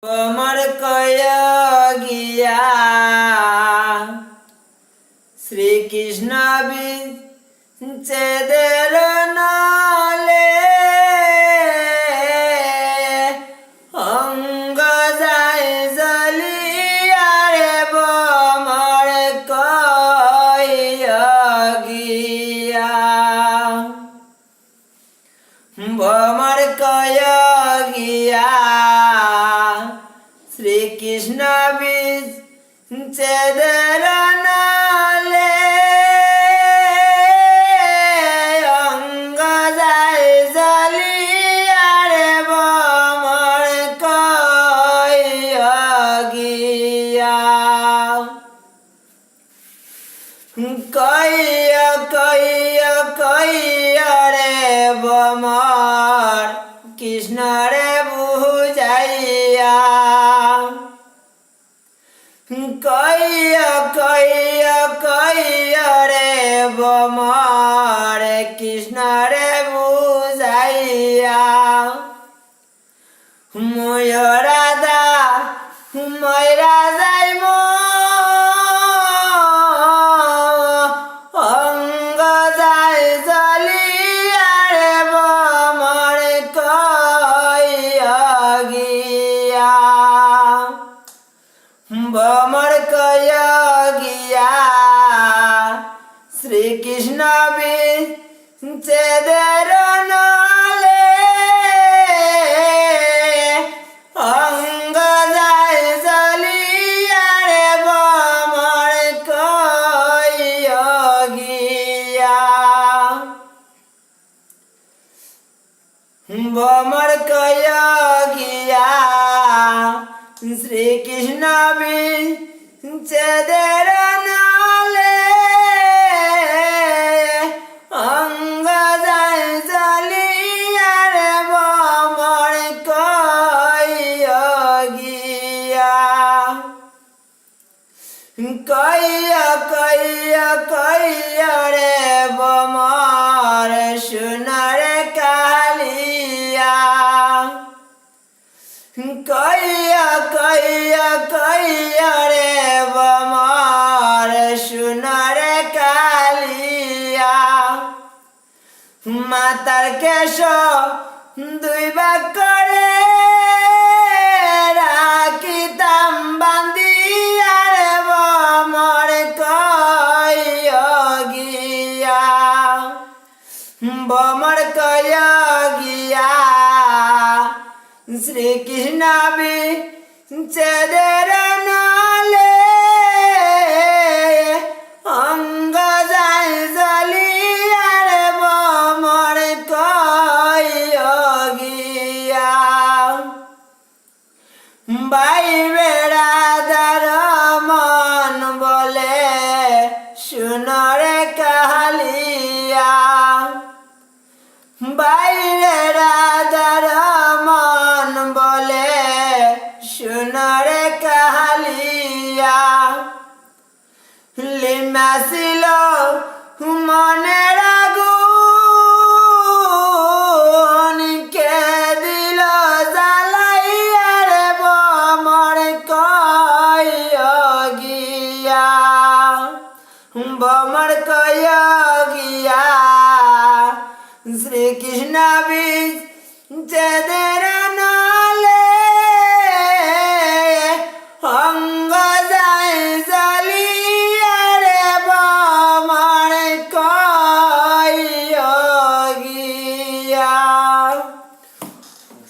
আমার কয়া গিয়া শ্রীকৃষ্ণ বিচ্ছেদের নালে অঙ্গ যায় জ্বলিয়া রে বমর কয়া গিয়া বমর কয়া গিয়া শ্রীকৃষ্ণ বিচ্ছেদের নালে অঙ্গ যায় জ্বলিয়া রে বমর কয়া গিয়া কইয়া কইয়া কইয়া রে বমর কৃষ্ণ রে বুঝাইয়া কইয়া কইয়া কইয়া রে বমর কৃষ্ণ রে বুঝাইয়া মই রাধা ময়রা যাইব অঙ্গ যায় জ্বলিয়া রে বমর কয়া গিয়া বমর কয়া গিয়া শ্রীকৃষ্ণ বিচ্ছেদের নালে অঙ্গ যায় জ্বলিয়া রে বমর কয়া গিয়া বমর কয়া গিয়া শ্রীকৃষ্ণ বিচ্ছেদের নালে অঙ্গ যায় জ্বলিয়া রে বমর কয়া গিয়া কইয়া কইয়া কইয়া রে বমর সোনার কালিয়া কইয়া কইয়া কইয়া রে বমর সোনার কালিয়া মাতার কেশ দুই ভাগ করে রাখিতাম বান্ধিয়া রে বমর কয়া গিয়া বমর কয়া গিয়া শ্রীকৃষ্ণ বিচ্ছেদের নালে অঙ্গ যায় জ্বলিয়া রে বমর কয়া গিয়া বাই বেড়াদার মন বলে সোনারে কালিয়া বাইরে রাধার মন বলে সোনারে কালিয়া লিমা ছিল মনের আগুন কে দিল জ্বালাইয়া রে বমর কয়া গিয়া বমর কয়া গিয়া শ্রীকৃষ্ণ